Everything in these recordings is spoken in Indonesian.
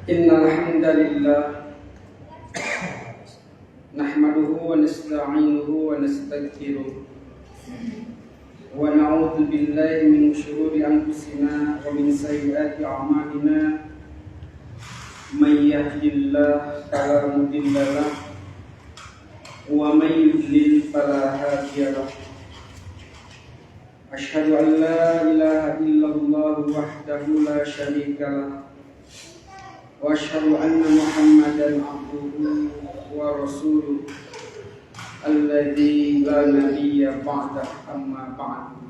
Innal hamdalillah nahmaduhu wa nasta'inuhu wa nastaghfiruh wa na'udzu billahi min shururi anfusina wa min sayyiati a'malina may yahdihillahu fala mudilla lahu wa may yudlil fala hadiya lahu. Asyhadu an la ilaha illallah wahdahu la syarika lahu wa asyhadu anna Muhammadan abduhu wa rasuluh alladzi la nabiyya ba'da amma ba'd.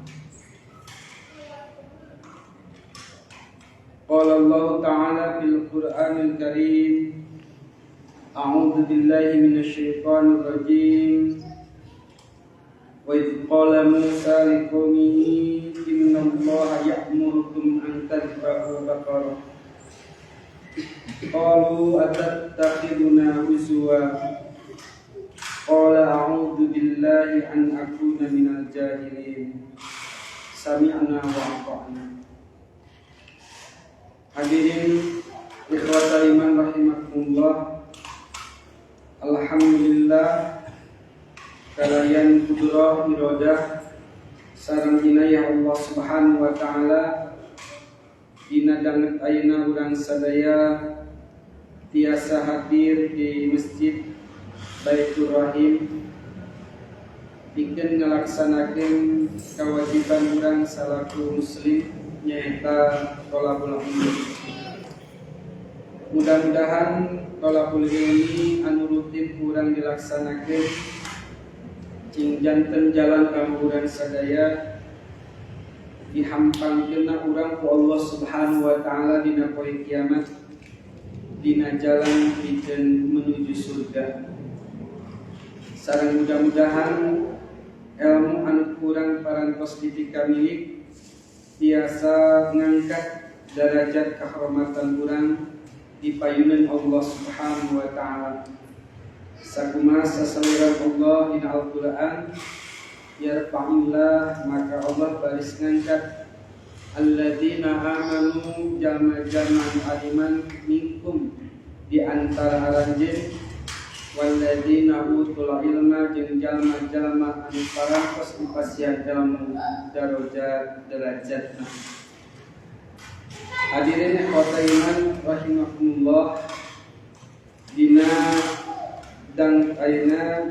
Qala Allah ta'ala fil Qur'anil Karim, a'udzu billahi minasy syaithanir rajim. Wa idh qala Musa liqaumihi inna Allaha ya'murukum an tadhbahu baqarah qalu atattakhiduna huzwa qala a'udzu billahi an akuna minal jahilin sami'na wa ata'na. Hadirin ikhwatal iman rahimakumullah, alhamdulillah kalayan kudrah iradah sareng inayah Allah Subhanahu wa taala dina danget ayeuna urang sadaya tiasa hadir di Masjid Baitur Rahim pikeun ngalaksanakeun kewajiban urang salaku muslim nyaeta tholabul ilmi. Mudah-mudahan tholabul ilmi anu rutin urang dilaksanakeun cing janten jalan ka urang sadaya dihampangkeunna urang ku Allah Subhanahu wa taala dina poe kiamat dina jalan pikeun menuju surga. Sareng mudah-mudahan ilmu anu kurang parantos ditika milik tiasa ngangkat derajat kehormatan urang di payunan Allah Subhanahu wa taala. Sakumaha sasaluran Allah dina Al-Qur'an, yarfa'illah maka Allah baris ngangkat alladzina amanu jama-jama aliman minkum di antara aranjeun walladzina utul ilma jeung jalma-jalma anu parantos dipasihan ilmu derajatna. Hadirin ikhwatal iman rahimakumullah, dina dan ayeuna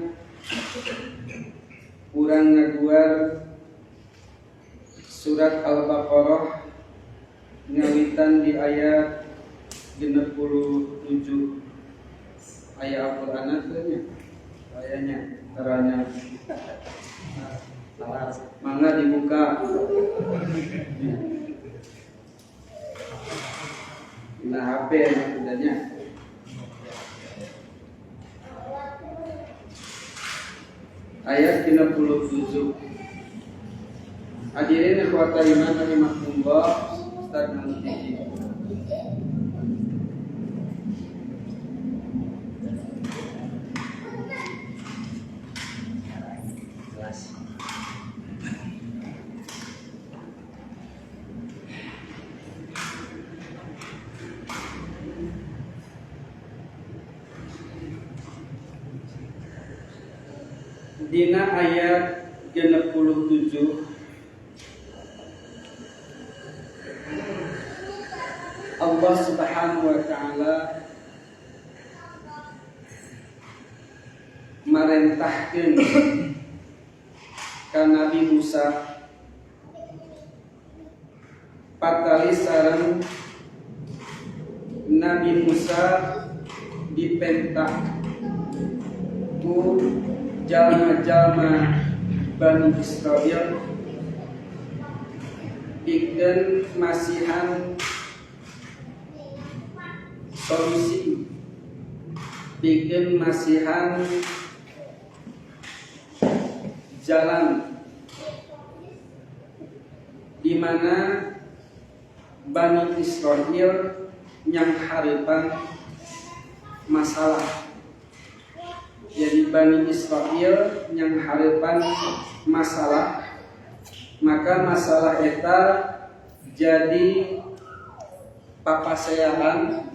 urang ngaguar surat Al-Baqarah ngawitan di ayat 67 ayat Al-Qur'an teh ayatnya caranya mangga dibuka nah HP maksudnya ayat 37. Hadirin ikhwatal iman rahimakumullah, Ustaz Nanti. Dina ayat 67 Allah Subhanahu wa taala marentahkeun ka Nabi Musa patali sareng Nabi Musa dipentah ku jalma-jalma Bani Israil pikeun masihan solusi, pikeun masihan jalan di mana Bani Israil yang harapan masalah. Jadi Bani Israil yang harapan masalah, maka masalah eta jadi papaseaan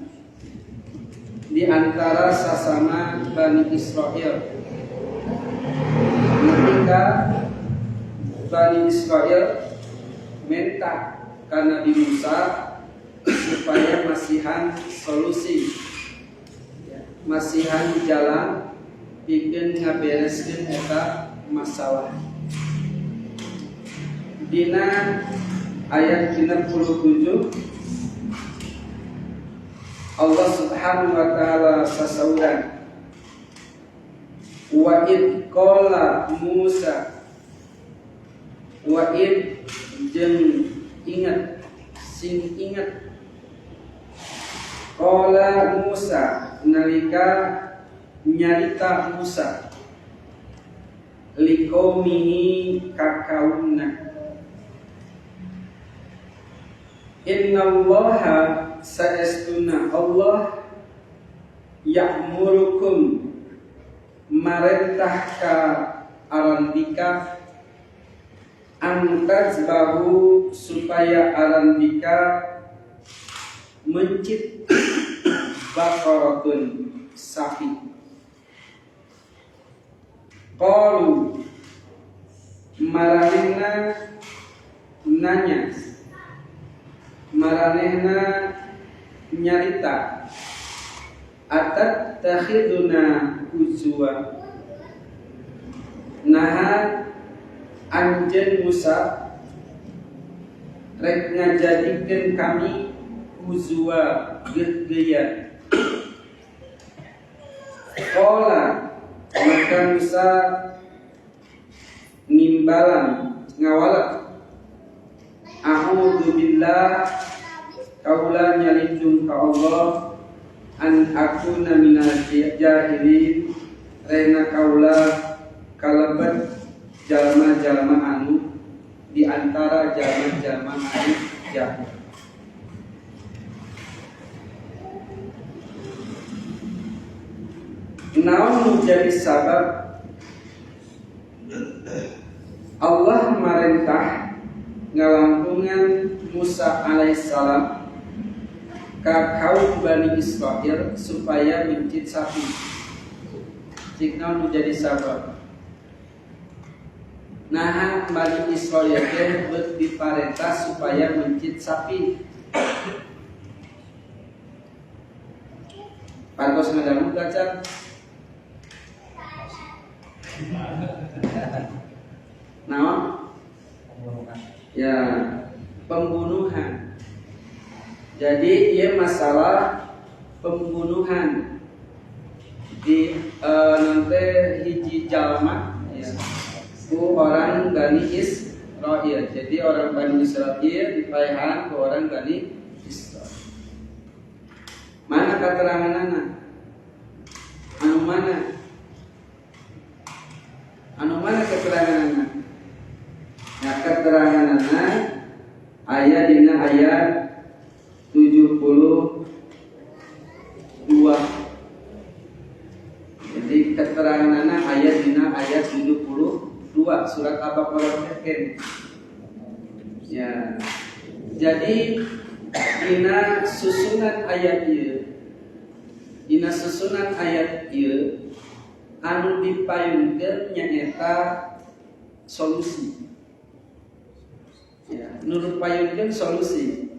di antara sesama Bani Israel. Ketika Bani Israel minta ke Nabi Musa supaya masihan solusi, masihan jalan bikin ngabereskeun eta masalah. Dina ayat 67 Allah Subhanahu wa taala sasauran, wa id qala Musa, wa id jeung ingat, sing ingat, qala Musa nalika nyarita Musa liqaumihi ka kaumna, innallaha saestuna Allah ya'murukum marentah ka arandika antazbahu supaya arandika mencit baqaratun sapi. Qalu maranehna nanya, maranehna nyarita, atat takhiduna uzwa, naha anjeun Musa rek ngajadikeun kami uzwa geus-geuyan. Qala maka Musa nimbalan ngawala, a'udzu billah kaula nyalindung ka Allah an akuna minal jahilin, rena kaula kalebet jalma-jalma anu di antara jalma-jalma anu jahil. Naon jadi sabab Allah merintah ngalampungan Musa alaihissalam ka kaum Bani Israel supaya mencit sapi. Jika menjadi sabab, nah Bani Israel teh diparentah supaya mencit sapi. Pantos ngadamu kacang. Nah, ya pembunuhan. Jadi ia masalah pembunuhan di nanti hiji jalma ya, ku orang Bani Israel. Jadi orang Bani Israel dipaehan ke orang Bani Israel. Mana keteranganana? Anu mana? Anu mana keteranganana? Nah keteranganana ayat dina ayat 72. Jadi keteranganana ayat dina ayat 72 surat Al-Baqarah teh. Ya. Jadi dina susunan ayat ieu, dina susunan ayat ieu anu dipayungkeun nyaeta solusi. Ya, nurut payungkeun solusi.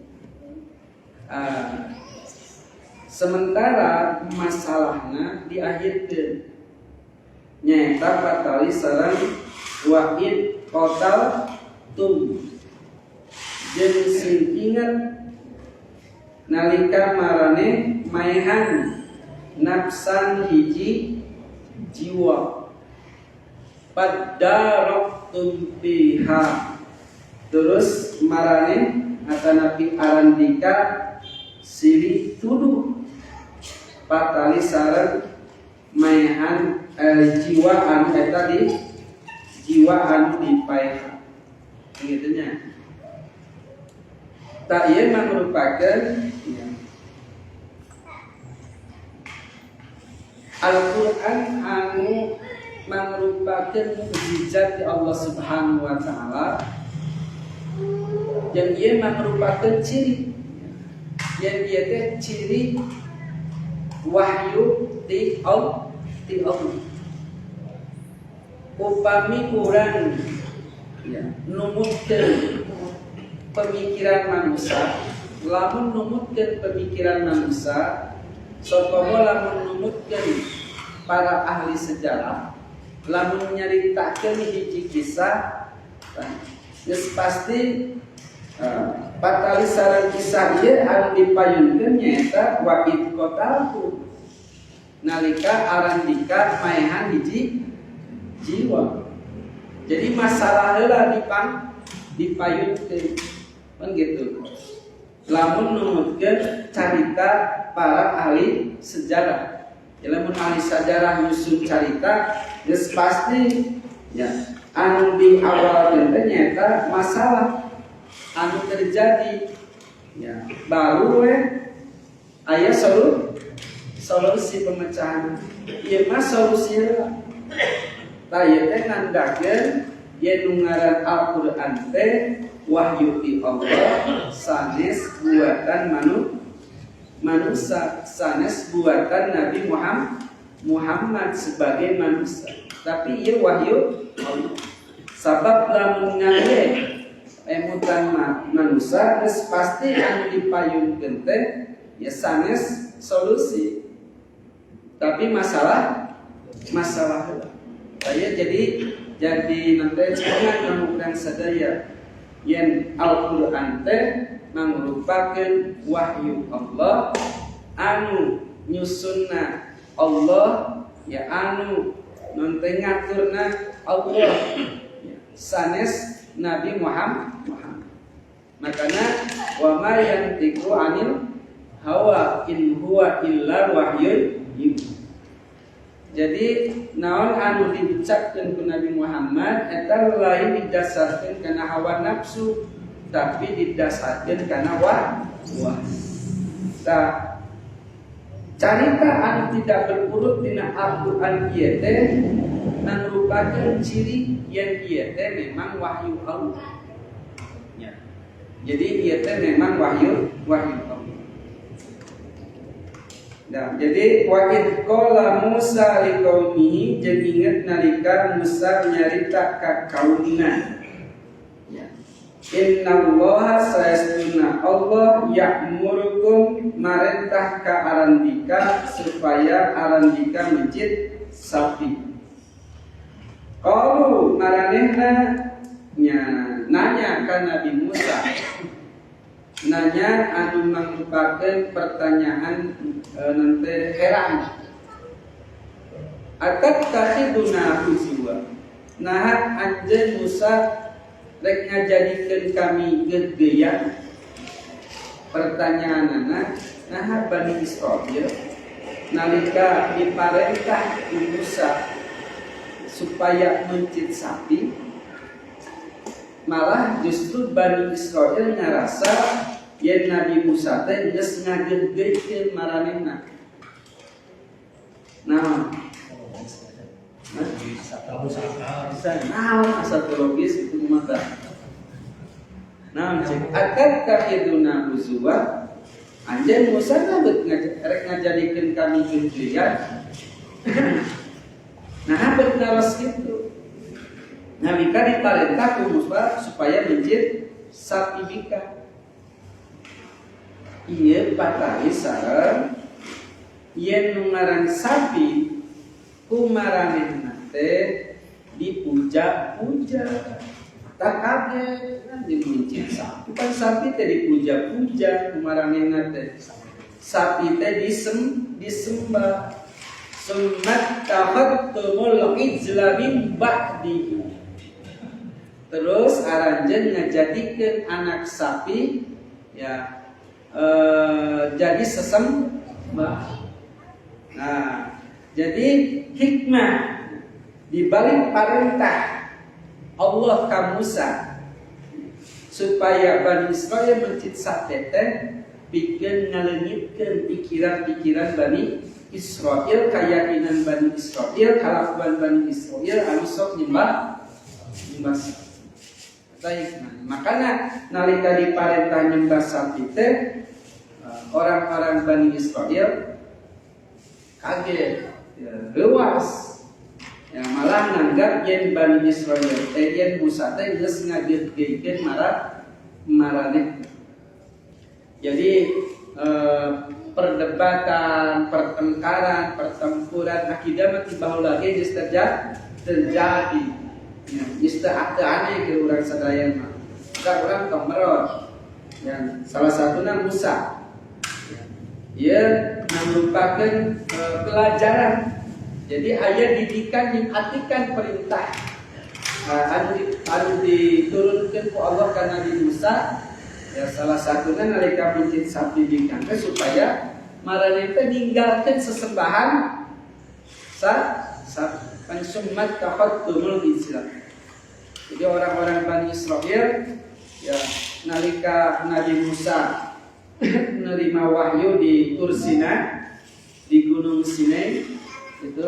Sementara masalahna diakhirkeun nyaeta patali sareng wa'id qatal tum, jeung sing ingat nalika marane maehan nafsan hiji jiwa paddaraktum biha, terus marane atanapi arandika siri tuduh patali sareng maehan jiwa anu eta di jiwa anu dipaehan kitu nya. Tak ieu merupakan ya, Al-Quran anu merupakan mukjizat di Allah Subhanahu wa taala, yang ia merupakan ciri, yang ia teh ciri wahyu ti Allah. Upami urang ya numutkeun pemikiran manusia, lamun numutkeun pemikiran manusia, sokomo lamun numutkeun para ahli sejarah, lamun nyaritakeun hiji kisah, geus pasti patali sareng kisah ieu anu dipayunkeun nyaeta wa id qataltu nalika arandika maehan hiji jiwa. Jadi masalah heula dipayunkeun kan gitu. Lamun numutkeun carita para ahli sejarah. Ya lamun ahli sejarah nyusun carita geus pasti ya anu di awal teh nyata masalah anu terjadi ya baru aya solusi pemecahan. Ieu mah solusinya tah ieu teh nandakeun yen nu ngaran Al-Qur'an teh wahyu ti Allah sanes buatan manusia, sanes buatan Nabi Muhammad sebagai manusia. Tapi ieu wahyu Allah. Sabab lamun ngangge emutan manusia geus pasti anu dipayunkeun teh ya sanes solusi. Tapi masalah saya jadi nanti jangan menemukan sadaya yen Al-Qur'an teh mangrupakeun wahyu Allah anu nyusunna Allah ya anu nanti ngaturna Allah ya, sanes Nabi Muhammad. Makanya wa ma yantiqu anil hawa in huwa illa wahyun yuha. Jadi naon anu diucapkeun ku Nabi Muhammad eta lain didasarkeun kana hawa nafsu tapi didasarkeun kana wahyu. Tah carita anu tidak berurut dina Al-Qur'an ieu teh mangrupakeun ciri yen ieu teh memang wahyu Allah. Ya. Jadi ieu teh memang wahyu Allah. Nah, jadi wa id qala Musa liqaumihi jeung inget nalika Musa nyarita ka kaumna. Ya. Innallaha sayastuna Allah ya'murukum marentah ka arandika supaya arandika mencit sapi. Qalu maranehna nanya ka Nabi Musa. Nanya anu mangrupakeun pertanyaan nanti heran. Atat kahiduna huzwa. Nah anjeun Musa rek ngajadikeun kami gedeyan. Pertanyaanana nah Bani Israil nalika diparentah Musa supaya mencit sapi, malah justru Bani Israil ngarasa yen Nabi Musa teh geus ngagegeukeun maranehna. Naon? Asal logis itu mata. Naon cek akan kahiduna huzwa. Anjeun Musa rek ngajadikeun kami gedeyan. Nah, bernaras kitu. Nabi ka diparentah ku Musa supaya mencit sapi bika. Ieu patari sareng yen nu ngaran sapi ku maranehna teh dipuja-puja. Tak kaget kan dimencit sapi. Kan sapi teh dipuja-puja ku maranehna teh. Sapi teh disembah. Summat tahattumul ijla min ba'di. Terus aranjeun ngajadikeun anak sapi ya jadi sesembah. Nah, jadi hikmah di balik perintah Allah ka Musa supaya Bani Israil mencit sate teh pikeun ngaleungitkeun pikiran-pikiran Bani Israil, keyakinan Bani Israil, kalakuan Bani Israil anu sok nyembah baik. Makanya nalika diparentah nyembah sapi teh orang-orang Bani Israil kaget, ya, lewas. Yang malah nanggap yen Bani Israel, yen Musa teh geus ngageutkeun marane. Jadi perdebatan, pertengkaran, pertempuran akidah mati baheula ge geus terjadi. Ya, geus teu aneh ke urang sadaya mah. Maka urang kemerot. Yang salah satunya Musa. Ia merupakan pelajaran. Jadi ayat didikan diartikan perintah. Anu diturunkan ku Allah ka Nabi Musa. Ya salah satunya nalika mencit sapi dikangke supaya marane teh ninggalkeun sesembahan pansummat taqattumul Islam. Jadi orang-orang Bani Israel ya nalika Nabi Musa menerima wahyu di Tur Sina, di Gunung Sinai itu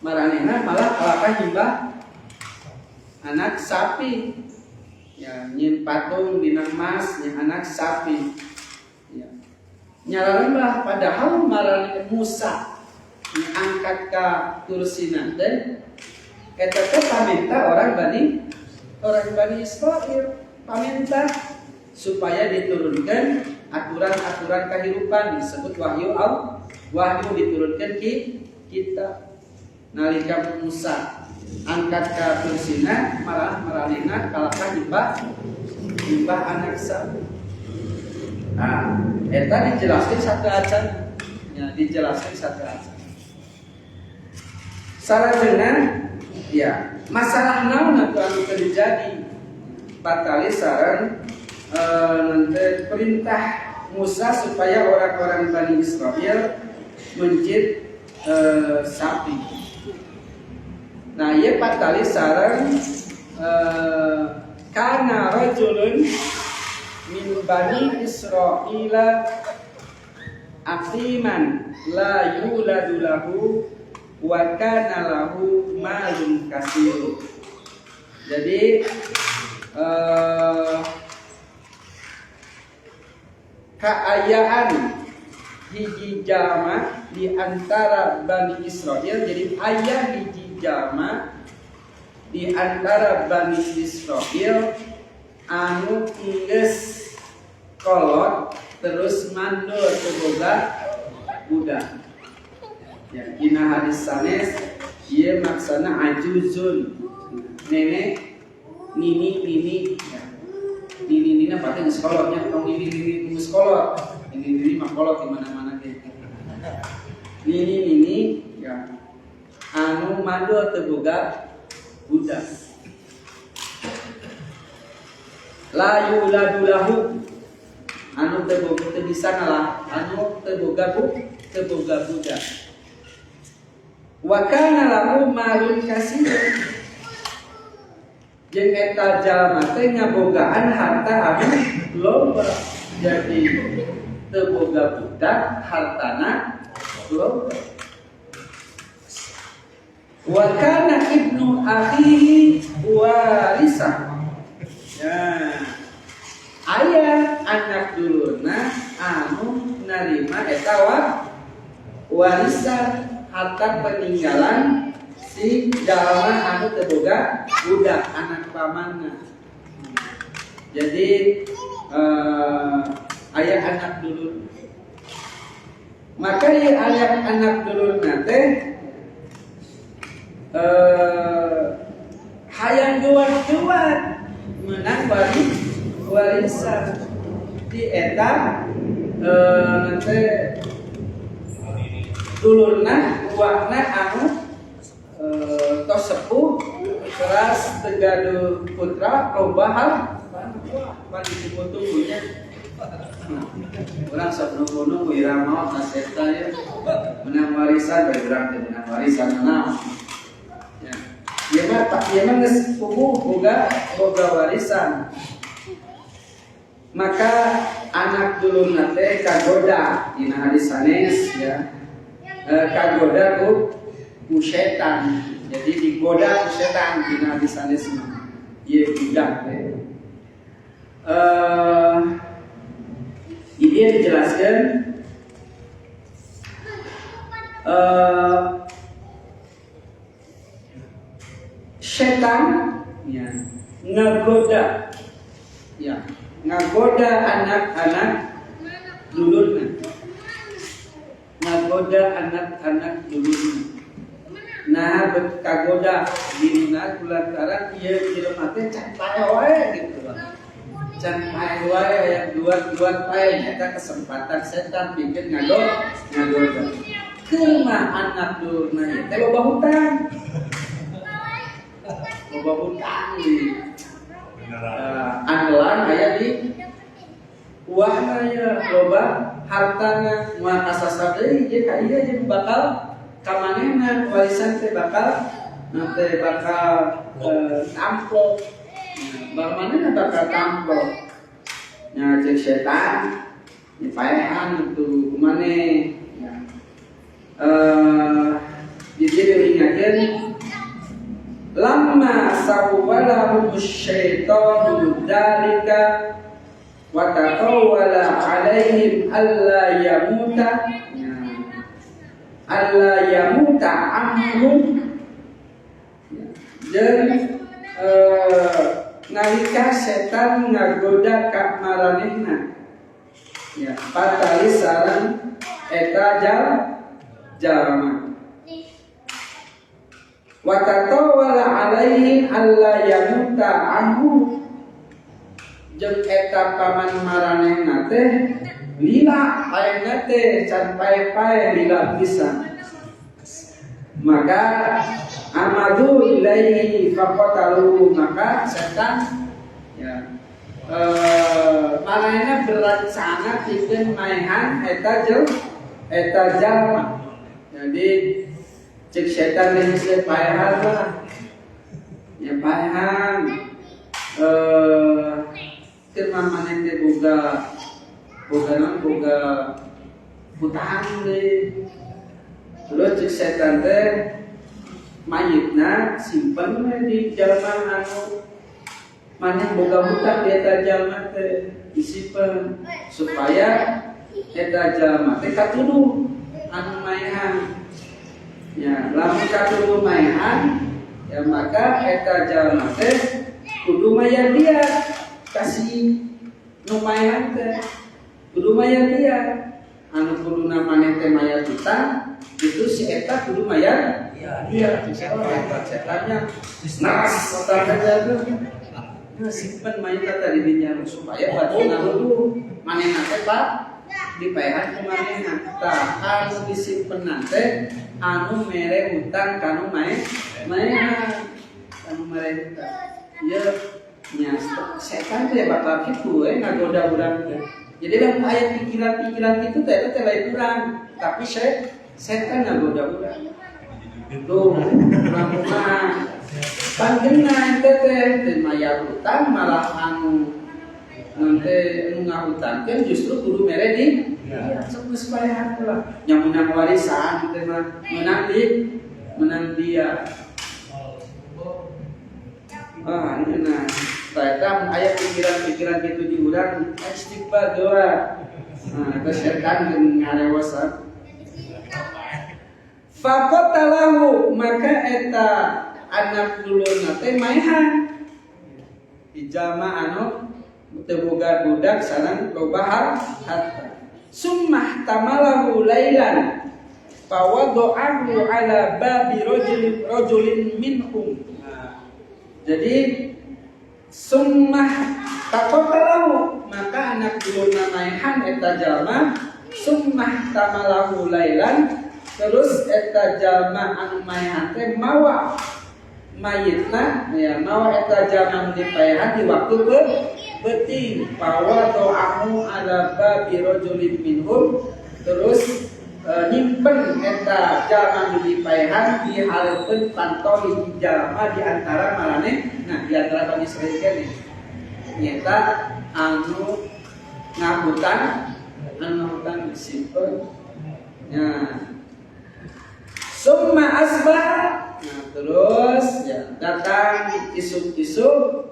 maranehna malah kalahkan nyembah anak sapi. Ya, nyin patung dina emas, nyin anak sapi. Ya. Nyalaranlah padahal marane Musa diangkat ka Tur Sina teh eta teh paminta orang Bani Israil, paminta supaya diturunkan aturan-aturan kehidupan disebut wahyu diturunkan kita. Nalika Musa angkat ke Tur Sina malah maranehna kalahkan nyembah anak sapi. Nah, eta dijelaskan satu acan. Ya, dijelaskan satu acan. Sarajana ya, masalah naon anu terjadi batali sareng nanti perintah Musa supaya orang-orang Bani Israel mencit sapi. Nah, ia patali sareng kana rajulun min Bani Israila aqiman la yuladu lahu wa kana lahu malun kasir. Jadi keayaan hiji jama di antara Bani Israel. Jadi ayah hiji jama di antara Bani Israel anu geus kolot terus mandul teboga budak. Ya, dina hadis sanes ieu maksana ajuzun nenek nini ya. Nini pasti geus kolotnya tong nini geus kolot. Nini mah kolot di mana-mana teh. Nini ya anu mandul teboga budak. La yuladu lahu anu teboga teu bisa ngalah anu teboga budak. Wa kana lahu malun kasir. Jeung eta jalma teh ngabogaan harta anu loba. Jadi teu boga budak hartana loba. Wa kana ibnu akhihi warisa. Ya. Aya anak dulurna anu narima eta warisan harta peninggalan si jalma anu teu boga budak anak pamanna. Jadi aya anak dulur. Maka ieu aya anak dulurna teh hayang jual menang warisan di eta nanti dulurna uakna anu tos sepuh keras tegadu putra loba hal pan ditunggu-tunggunya. Urang sok nunggu irama naseta ya menang warisan bergerak teh menang warisan naon. Ya. Ieu mah geus puguh boga warisan. Maka anak dulurna teh kagoda dina hadis sanes ya. Kagoda ku setan. Jadi digoda ku setan dina hadis sanes mah. Ieu budak teh. Ini dijelaskan Setan ya ngagoda anak-anak dulurna, ngagoda anak-anak dulurna. Nah kagoda dirina kulantaran ieu jelema teh can pae wae gitu Bang. Can pae wae aya duat pae eta kesempatan setan bikin ngagoda. Kumaha anak dulurna ieu teh loba hutang. Loba hutang di andelan aya di uahna ya loba hartana moal kasasar deui ieu ka ieu jeung bakal kamanehna warisan teh bakal tampol. Manehna bakal tampol. Nya cek setan dipaehan itu kumaneh. Jadi diingatkeun lamma sawwalahu syaitanu dzalika wa taqawwala alaihim alla yamuta amhum dan nalika setan ngagoda ka maranehna ya patali sareng eta jalma wa tatawala alaihim alla yamuta anhu jeung eta paman maranehna teh lila ayeuna teh can pae-pae lila pisan. Maka amadu ilaihi faqatalu, maka setan ya maranehna berencana pikeun maehan eta jalma. Jadi cek setan geus paehan lah. Ya paehan keur maneh teh boga hutang deui. Terus cek setan teh mayitna simpen di jalma anu maneh boga hutang di eta jalma teh disimpen supaya eta jalma teh katuduh anu maehan. Ya, lamun katuduh maehan ya maka eta jalma teh kudu mayar dia kasih nu maehan teh. Kudu mayar dia, anu kudu namanya teh mayar hutang, itu si eta kudu mayar dia. Misalnya setannya nas hutangnya tuh, simpen mayar tadi dinya supaya batu ngarudu manehna teh Pak dipaehan kumanehna. Tah anu disimpenan teh anu mere hutang kanu maehan, anu mere hutang. Ieu nya setan teh bakal kitu ngagoda urang teh. Jadi dalam ayat pikiran-pikiran itu teh lain kurang, tapi setan ngagoda urang. Tuh, urang mah panjenengan teh mayar hutang malah anu nanti ngahutangkeun justru kudu mere di geus paehan lah. Nya menang warisan teh mah menang dia. Nah, saya ayat pikiran-pikiran gitu di urang istighfar doa. Nah, itu setan ngarewasan. Faqatalahu, maka eta anak dulurna teh maehan. Di jalma anu teu boga budak sareng loba harta. Summah tamalahu lailan fawada'ahu ala babi rajulin minhum. Jadi summah taqatalahu, maka anak dulurna maehan eta jalma summah tamalahu lailan, terus eta jalma anu maehan teh mawa mayitna ya mawa eta jalma dipaehan di waktu beuting pawa do'ahu ala babi rajulin minhum, terus nyimpen eta jalma dipaehan di haleupeun pantoi jalma di antara maraneh. Nah, di antara Bani Israil kene nyata anu ngahutang disimpen. Nah, summa asbah. Nah, terus ya datang isuk-isuk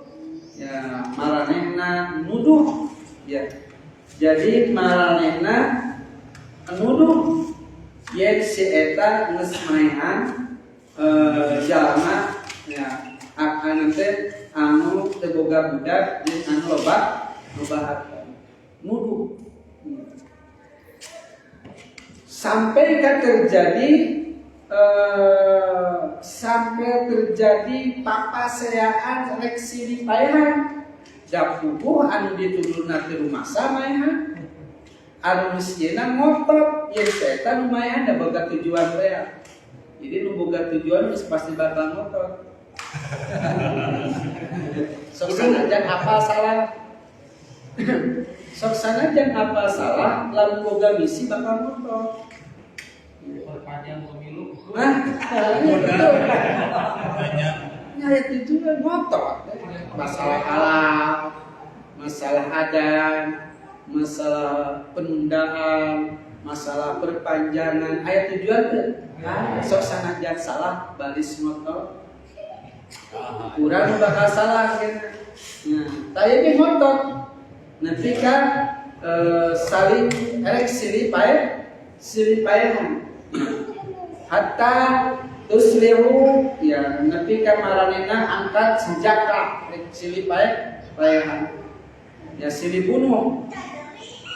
ya maranehna nuduh ya. Jadi maranehna nuduh yen si eta geus maehan jalma ya anu teh anu teu boga budak jeung anu loba harta nuduh sampai terjadi papaseaan rek silih paehan da pupuh anu ditudurna teh rumasa maehan anu misieuna ngotot yen setan lumayan da boga tujuan rea jadi nu boga tujuan geus pasti bakal ngotot sok sanajan apa salah sok sanajan apa salah lalu boga misi bakal ngotot perpanjang pemilu nyari tujuan ngotot masalah halal masalah adan masalah penundaan masalah perpanjangan aya tujuan teh sok sanajan salah baris ngotot kurang bakal salah gitu. Nah, tadi ge ngotot nanti kan saling erek silih paehan hatta tuslihu ya nanti kan maranena angkat senjata erek silih paehan ya silih bunuh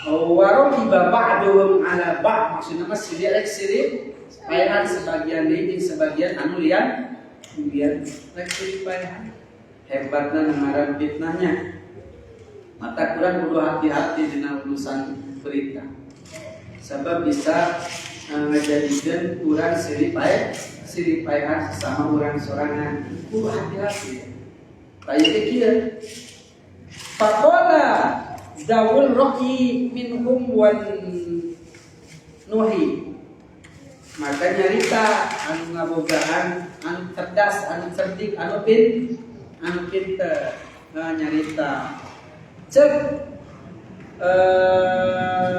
warokiba ba'duhum ala ba' maksudna mah silih erek silih paehan sebagian deui jeung sebagian anu lian kemudian reksi paehan hebatna ngaran fitnahnya mata kurang kudu hati-hati dina urusan berita sebab bisa ngajadikeun urang silih paehan sesama urang sorangan kudu hati-hati taya teh kieu faqala dawul roki minhum wan nuhi maka nyarita anu ngabogaan anu cerdas anu cerdik anu pinter nyarita cek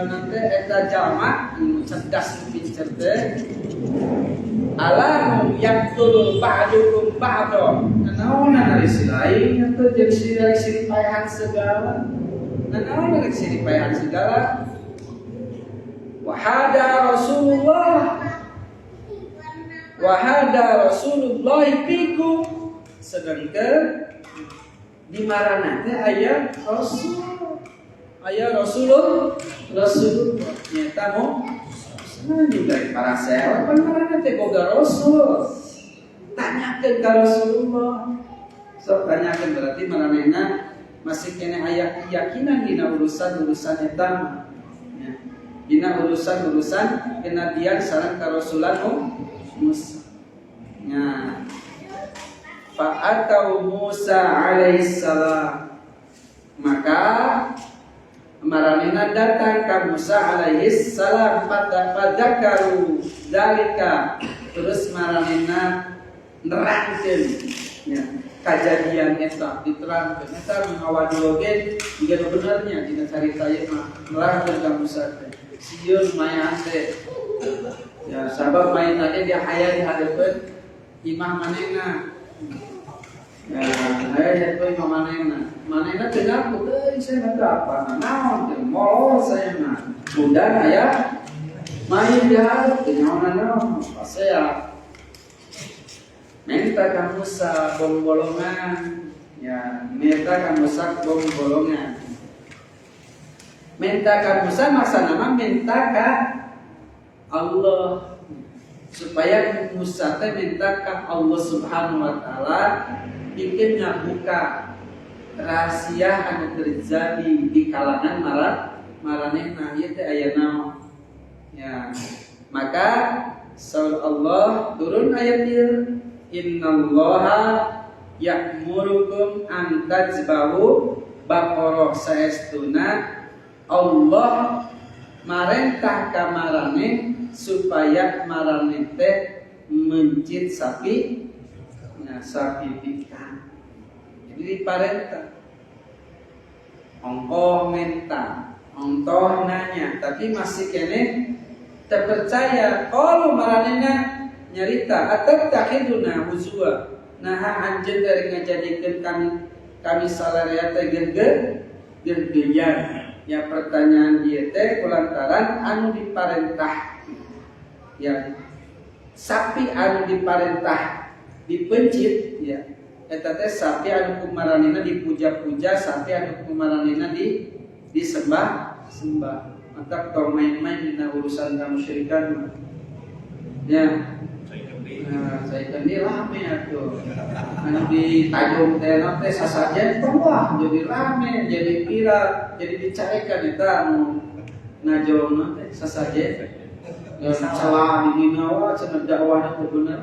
nanti eta jalma anu cerdas anu pinter teh alam yaqtul ba'dukum ba'da nanaona ari silain atuh jeung silih paehan segala nanaona ari silih paehan segala wahada Rasulullah fikum sedangkan di marana teh aya Rasulullah nyata mo senang juga para sahabat kan marana teh boga Rasul tanyakeun ka Rasulullah sok tanyakeun berarti maranena masih kena aya keyakinan dina urusan eta ya dina urusan kenabian sareng ka Rasulullah Musa. Nah, fa'atau Musa alaihissalam maka maranena datang ka Musa alaihissalam padakaru dalika terus maranena nerangkeun ya kejadian eta diterangkeun eta ngawadoge juga benernya dina carita ieu mah nerangkeun ka Musa teh sieun lumayan teh ya sabab main aja dia hayal di hadapan imam manehna ya hayal di hadapan imam manehna teu ngaku teuing saya mah apa naon teh molo saya mah mudah aya main di hadapan naon saya minta ka Musa bolongan ya minta ka Musa bolongan minta ka Musa maksana mah minta ka Allah supaya Musa teh minta ka Allah Subhanahu wa taala bikin ngabuka rahasia anu terjadi di kalangan maranehna ieu teh aya naon ya maka saur Allah turun ayat ieu innallaha ya'murukum an tajbahu baqarah saestuna Allah marentah ka maraneh supaya maraneh teh mencit sapi pikan jadi diparentah ongkoh minta ongkoh nanya tapi masih kene terpercaya kalau maranehna nyarita atau takhiduna huzwa nah anjeun dari ngajadikeun kami salarea teh gegeyan ya pertanyaan dia teh kulantaran anu diparentah ya sapi anu diparentah dipencit ya eta teh sapi anu kumaranina dipuja-puja, sapi anu kumaranina disembah. Maka tong main-main dina urusan kamusyrikan ya. Nah, saya kendi rame atuh. Anu di Tanjung teh teh sasajen wah jadi rame, jadi viral, jadi dicarekan eta anu najong teh sasajen. Ya salah di dina wa cenah dakwahna teh bener.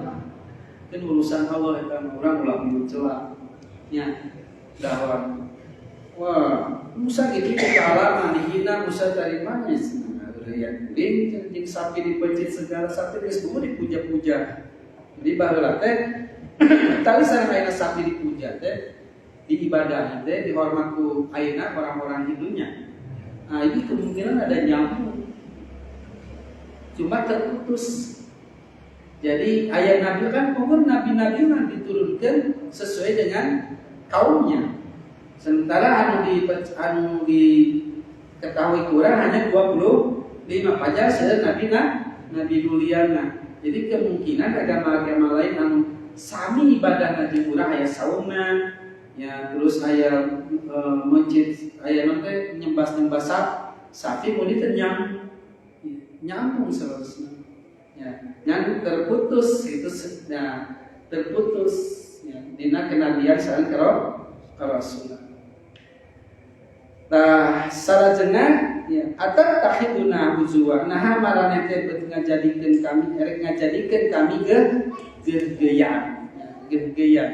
Kan urusan Allah eta urang ulah mencela. Nya dakwah. Wah, Musa gitu kealaman dihina Musa dari mana sih? Ya, jeung sapi dipencit segala sapi geus kudu dipuja-puja. Jadi baheula teh tali sareng ayeuna sapi dipuja teh diibadahi teh dihormat ku ayeuna orang-orang Hindunya. Nah, ini kemungkinan ada nyambung. Cuma terputus. Jadi ayat Nabi kan pokoknya nabi-nabi mah diturunkan sesuai dengan kaumnya. Sementara anu diketahui Quran hanya 25 pajar saja Nabi Duliana. Jadi kemungkinan agama-agama lain anu sami ibadah di urang aya sauna, ya terus aya masjid aya nanti nyembah sapi mau ditenyam nyambung seharusnya. Ya, nyambung terputus itu terputus ya dina kenabian sareng Rasulullah. Nah, salajengna ya atar tahiduna huzwa nah maraneh teh ngajadikeun kami erek ngajadikeun kami gegeyan ya, gegeyan.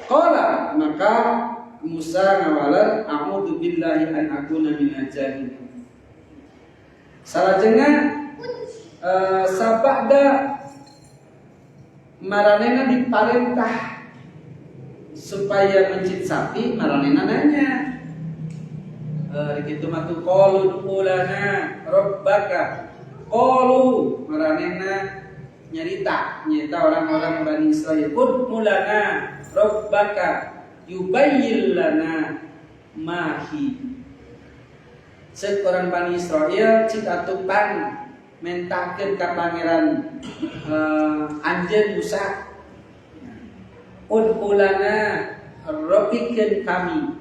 Qala maka Musa ngawaler a'udzu billahi an akuna minal jahilin. Salajengna sabada maranena diparentah supaya mencit sapi, maranena nanya gitu matu qalu ulana rabbaka qalu maranena nyarita orang-orang Bani Israil ulana rabbaka yubayyin lana mahi seorang Bani Israil cik atupan mentakeun ka pangeran anjeun Musa udhulana robikeun kami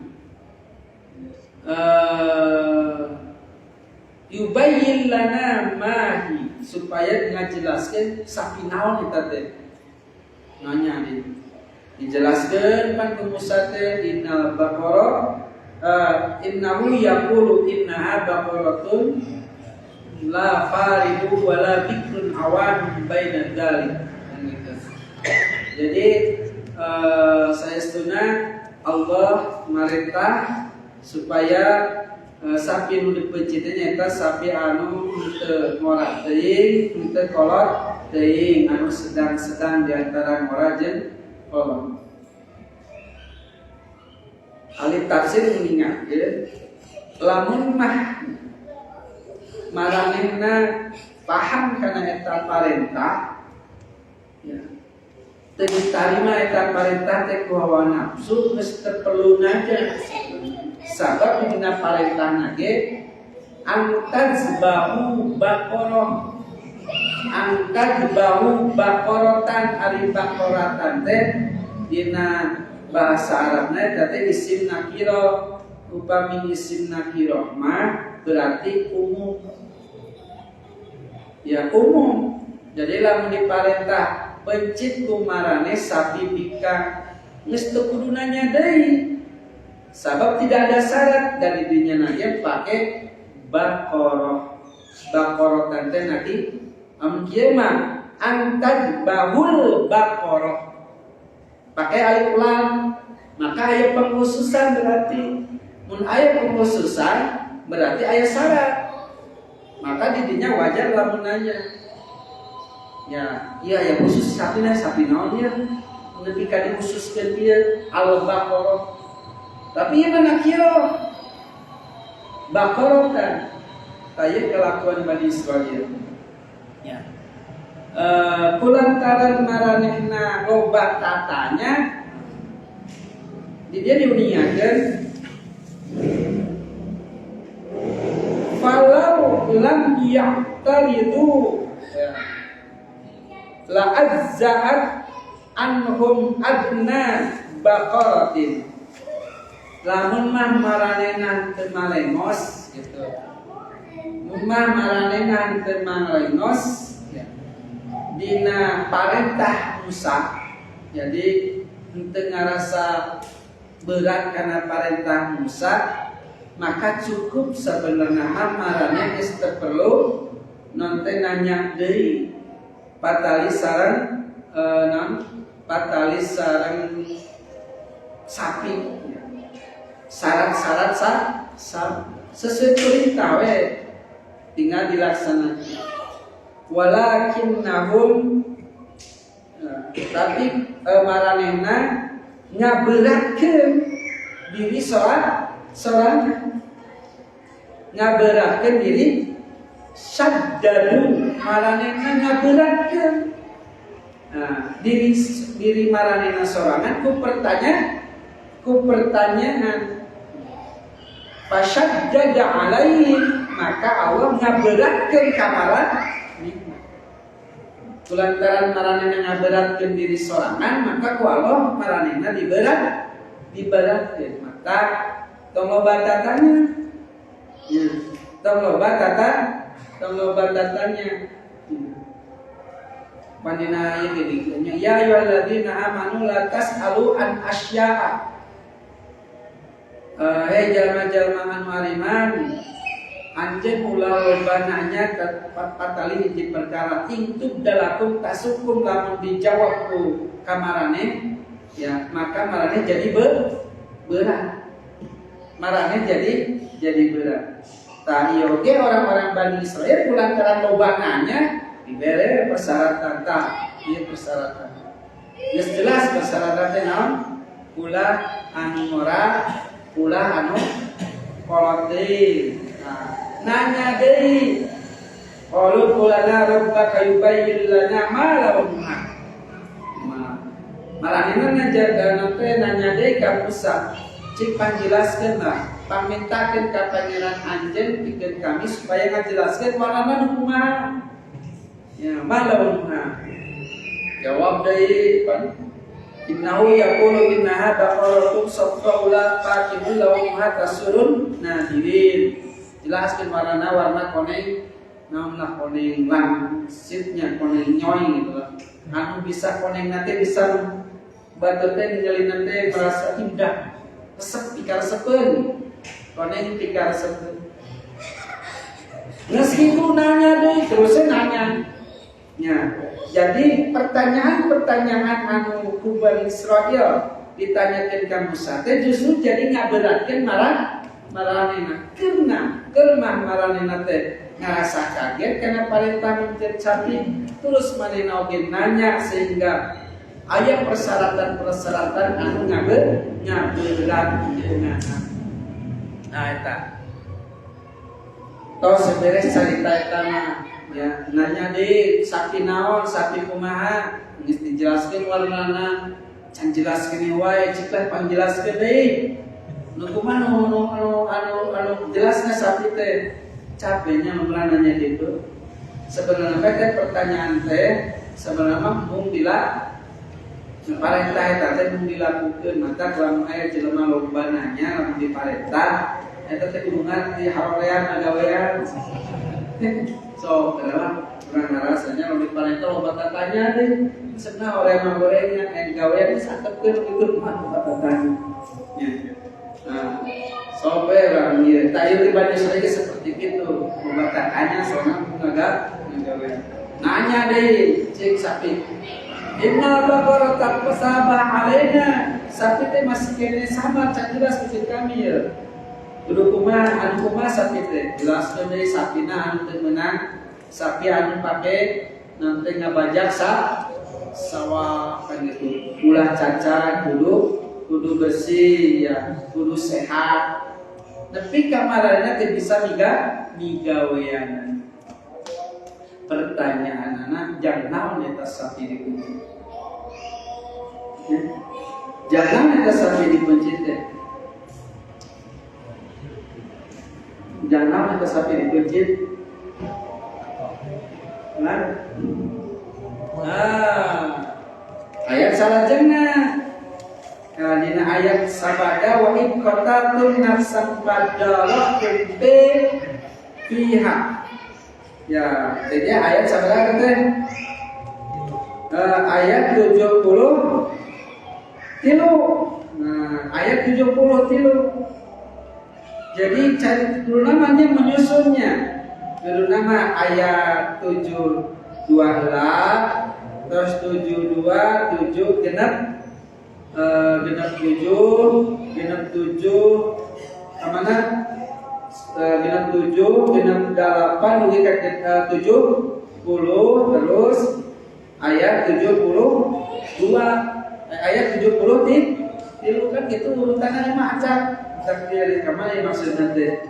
yubayyin lana mahi supaya ngajelaskeun sapi naon eta teh nanya dijelaskeun pan ku Musa teh innal baqara innahu yaqulu innaha baqaratun la faridu wala bikrun awan baina dzalik. Jadi saya setuna Allah merintah supaya sapi nu dipencit nyaeta sapi anu teu ngora teuing, teu kolot teuing, anu sedang-sedang di antara ngora jeung kolot. Ahli tafsir mengingatkeun lamun mah maranehna paham kana eta parentah ya teu ditarima eta parentah teh ku hawa nafsu geus teu perlu ngaja sabab dina parentahna ge angkat bahu baqarah angkat bahu baqaratan ari baqaratan teh dina bahasa Arabna eta teh isim nakira upami isim nakira mah berarti umum ya umum. Jadi lamun diparentah pencit kumarane sapi bika geus teu kudu nanya deui sabab tidak ada syarat dari dirinya nanya pakai baqarah teh nanti amun kieu mah antad bahul baqarah pakai alif lam maka aya pengkhususan berarti mun aya pengkhususan berarti aya syarat maka didinya wajar lamun nanya ya iya ya khusus sapi naon ya ketika dikhususkeun ieu al-baqarah tapi ieu mana kieu baqarah kan kayak kelakuan Bani Israil ya kulantaran maranehna loba tatanya dia diuniakeun lam ya'taridu la azza'at anhum adna baqaratin. Lamun mah maranenan teu malengos gitu. Mun mah maranenan teu malengos ya. Dina parentah Musa. Jadi henteu ngarasa berat karena perintah Musa, maka cukup sebenarnya marane geus teu perlu non teh nanya deui patali sareng patali sareng sapi. Syarat-syarat sesuai perintah we tinggal dilaksanakan. Walakinnahum tapi maranehna ngaberatkeun diri sorangan, ngaberatkeun diri syaddadu maranehna ngaberatkeun diri maranehna sorangan ku pertanyaan fasyaddada alaihim, maka Allah ngaberatkeun ka maranehna. Kulantaran maranehna ngaberatkeun diri sorangan, maka ku Allah maranehna diberatkeun. Maka tong loba tatanya ya, tong loba tatanya pandina ieu geuning ya ayyuhalladzina amanu la tas'alu an asya'a. Hei jalma-jalma anu ariman, anjeun ulah loba nanya patali hiji perkara intub dalakum tasukum lamun dijawab ku ka maraneh ya, maka maraneh jadi berat. Maraneh jadi berat. Tah ieu oge orang-orang Bani Israil kulantaran loba nanya dibere persyaratan tah, ieu persyaratan. Geus jelas persyaratan teh naon? Ulah anu ngora, ulah anu kolot deui. Nanya deui. Qalu qulana rabbaka yubayyin lana ma lawnha. Maranehna ngajaga teh nanya deui ka Musa. Cik panjelaskeun lah, pamintakeun ka pangeran anjeun pikeun kami supaya ngajelaskeun warna kumaha. Ya, ma lawnha. Jawab deui pan innahu yaqulu innaha baqaratun safraula faqihun lawnha tasurun nadirin. Jelaskeun warna koneng, naonlah koneng langsitnya koneng nyoy gitu lah. Anu bisa koneng nanti bisa batu teh ninggalin teh merasa indah. Resep dikaresepeun, koneng dikaresepeun. Meskipun nanya deui terusnya nanya. Ya, jadi pertanyaan-pertanyaan anu ku Bani Israil ditanyakeun ka Musa teh justru jadi ngaberatkeun maranehna. Keunah maranehna teh ngarasa kaget karena parentah mencet sapi, terus manehna oge nanya sehingga aya persyaratan-persyaratan anu ngaberat geunah. Nah eta. Tos seberes carita eta mah ya nanya deui sapi naon, sapi kumaha, geus dijelaskeun warnana, can jelaskeun wae, cik panjelaskeun deui. Nu kumaha anu jelasna sapi teh capeknya nanya gitu. Sebenarnya teh pertanyaan teh sebenarnya mung parentah eta teh mung dilakukeun, maka lamun aya jelema loba nanya lamun di parentah eta teh kudu ngarti harorean agawean. So, adalah kurang rasanya lamun di parentah loba tatanya deui. Sebenarnya orang gorengnya gawean saketkeun kitu mah tatanya. Ya. Nah, soberan ieu tayu di Bani Israil seperti itu. Loba tatanya soalna ngagawean. Nanya deui cik sapi. Inna baqaratan fasabah alaina. Sapi teh masih kene sama can jelas ke kami ya. Kudu kumaha anu kumaha sapi teh? Jelaskeun deui sapina anu teu meunang, sapi anu pake nanti ngabajak sawah kan gitu. Ulah cacat kudu bersih ya, kudu sehat. Tapi kamarana teh bisa migawean. Pertanyaan anak jangan eta sapi dikunci. Jangan eta sapi dikunci teh. Jangan eta sapi dikunci. Ayat salajengna dina ayat sabada wa id qataltum nafsan fadarakum fiha. Ya, jadi ayat sabada teh ayat 70 tilu. Nah, ayat 70 tilu. Jadi cari dulu namanya menyusunnya. Dulu nama ayat 72 terus 72 7 genap 7 kemana? Genap 7 genap 8 mungkin ke 70 terus ayat 72 ayat 70 tilu kan gitu urutannya macam takdir kemana maksudnya teh.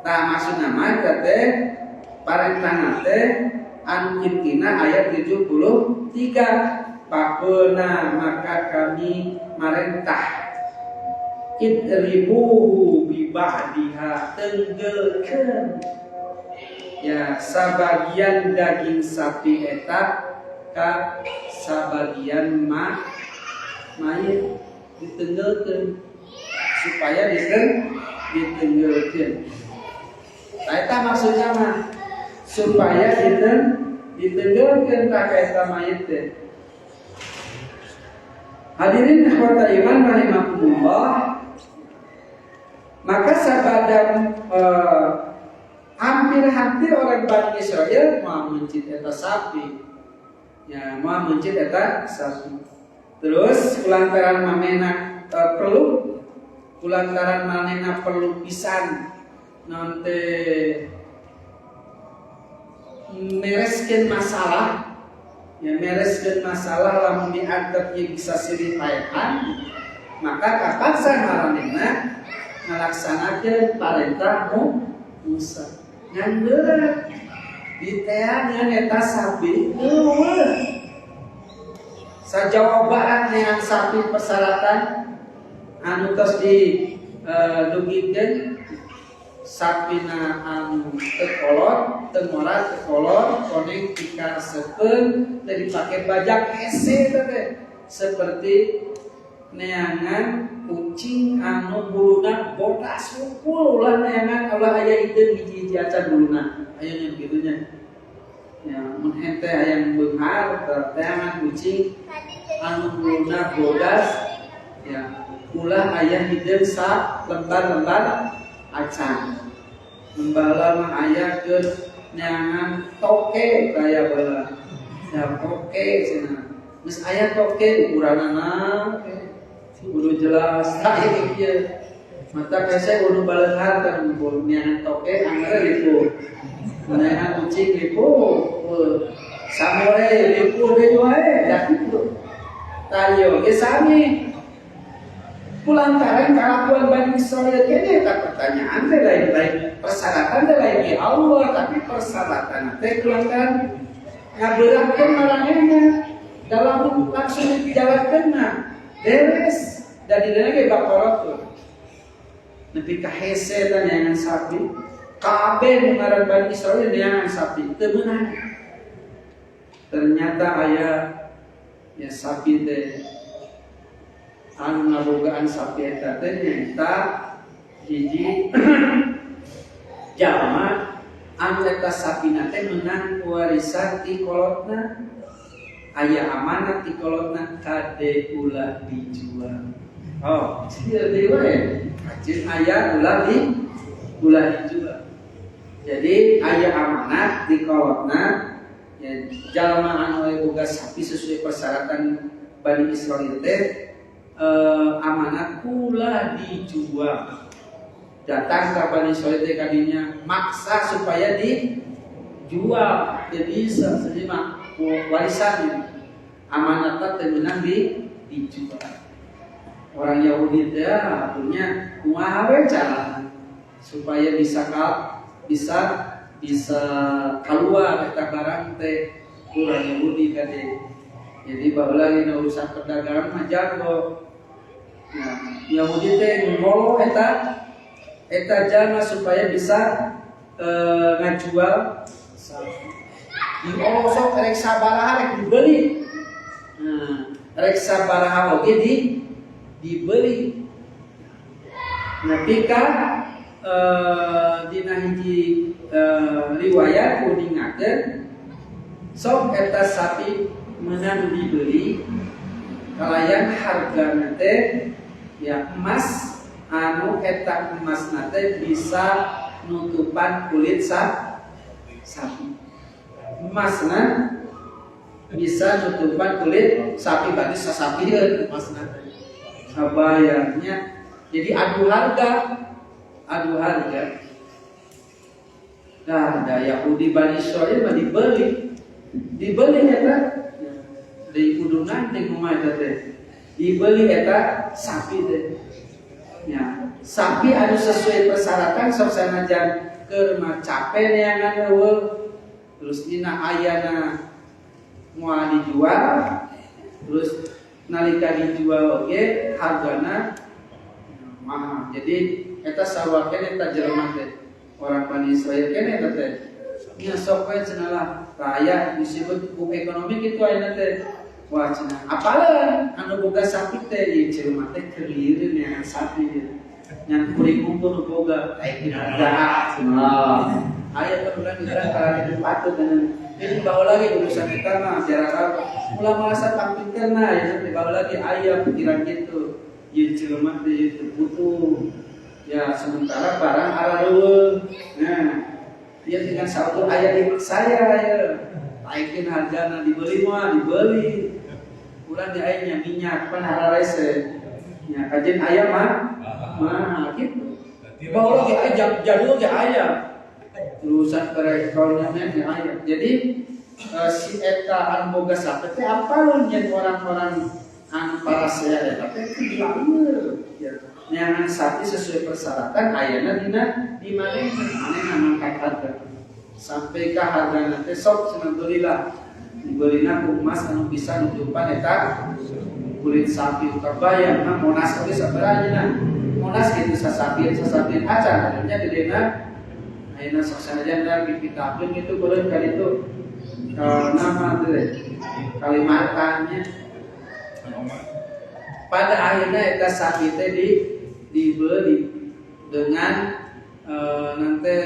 Nah maksud nama teh parentana teh anu intina ayat 73 pakuna maka kami marentah idribuhu biba'diha tenggelkeun ya sabagian daging sapi eta ka sabagian mayit ditenggelkeun supaya ditenggelkeun. Nah, eta maksudnya mah supaya ditenggelkeun ka eta mayit teh. Hadirin ikhwata iman rahimakumullah. Maka sahabat hampir orang Bani Israel mau mencit eta sapi. Ya, mau mencit eta sapi. Terus kulantaran mamena kulantaran manena perlu pisan nanti mereskeun masalah. Ya mereskeun masalah lamun dianggap ieu bisa silih paehan, maka kapaksa maranehna ngalaksanakeun parentah Musa. Ngan beureuh diteangan eta sapi eueuh. Sajawabaan dengan sapi persyaratan anu tos didugikeun sapina anu tekolot, tengora tekolot, koneng tika sepen, tadi pakai bajak hese teh, seperti neangan kucing anu buluna bodas wungkul ulah neangan ulah aya ide hiji-hiji acan buluna, aya nya gitunya. Ya, mun henteu aya beunghar neangan kucing anu buluna bodas, ya ulah aya hideup sa lembar-lembar acan. Membala mah aya ke neangan toke kaya bala. Ya toke cenah. Geus aya toke ukuranana kudu jelas tah ieu kieu. Mata kese kudu baleunghar kan neangan toke anggar lipu. Neangan kucing lipu. Samore lipu deui wae da kitu. Tah ieu ge sami. Kulantaran kelakuan Bani Israel ini pertanyaan teh lain persyaratan teh lain di Allah tapi persyaratan teh kulantaran ngabeurahkeun maranehna dalam langsung dijalankeunna beres dari dina ge bakorot tuh nepi ka hese teh neangan sapi kabeh ngaran Bani Israel neangan sapi teu meunang ternyata aya ya sapi teh anu ngabogaan sapi eta teh nyaeta hiji jalma anu eta sapina teh meunang warisan ti kolotna aya amanat ti kolotna kade ulah dijual. Oh, ieu deui we. Ajin aya ulah dijual. Jadi aya amanat ti kolotna ya jalma anu boga sapi sesuai persyaratan Bani Israil teh amanat ulah dijual. Datang ke Bani Israil teh kadinya maksa supaya dijual. Teu bisa jadi mah warisan amanat teh meunang dijual. Orang Yahudi teh punya kumaha we cara supaya bisa keluar eta barang teh orang Yahudi kade. Jadi baheula dina urusan perdagangan mah jago. Nah, Yahudi teh ngolo eta jalma supaya bisa ngajual sapi. diosok rek sabaraha rek dibeli. Rek sabaraha oge dibeli. Nepika dina hiji riwayat kuningakeun sok eta sapi meunang dibeli kalayan hargana teh ya emas anu eta emasna teh bisa nutupan kulit sapi. Emasna bisa nutupan kulit sapi berarti sasapieun emasna teh. Sabayarnya jadi adu harga. Nah, Yahudi Bani Israil mah dibeli eta di kudunan di rumah eta teh. Dibeli eta sapi teh. Ya, sapi anu sesuai persyaratan sok sanajan keur mah cape neangan eueuh. Terus dina ayana moal dijual, terus nalika dijual oge hargana mahal. Jadi eta sawakeun eta jelema teh orang Bani Israil kene eta teh. Nya sok we cenah raya disebut buku ekonomi kitu ayeuna teh. Wah cenah apaleun anu boga sapi teh ieu jelema teh kelieureun neangan sapi teh. Nya kuring kumpul boga ai harga. Aya penulan kita kana di patut dan ini bawa lagi urusan kita mah jarak ulah merasa tampilkeunna ya bawa lagi aya pikiran gitu. Ieu jelema teh ieu butuh. Ya sementara barang arareuweung. Nah, dia dengan satu aya di saya ya. Naikin hargana dibeli mah dibeli. Urang di aya minyak pan hararese. Nya kajen aya mah mahal gitu. Bawa lagi aya jadul ge aya. Urusan perekonomian ge aya. Jadi si eta anu boga sapi teh apalun yen orang-orang anu parasea eta teh dilaeur ya. Neangan sapi sesuai persyaratan ayana dina dimanehna ngangkat harga sampai ka hargana teh sok alhamdulillah dibelina ku emas anu bisa nutupan eta kulit sapi kabayang mah monas oge sabaraha nya monas kitu sasapi acan nya gedena ayeuna sok sanajan da dipitakeun kitu beureun ka ditu nama teh Kalimantannya pada akhirnya eta sapi teh dibeli dengan nanti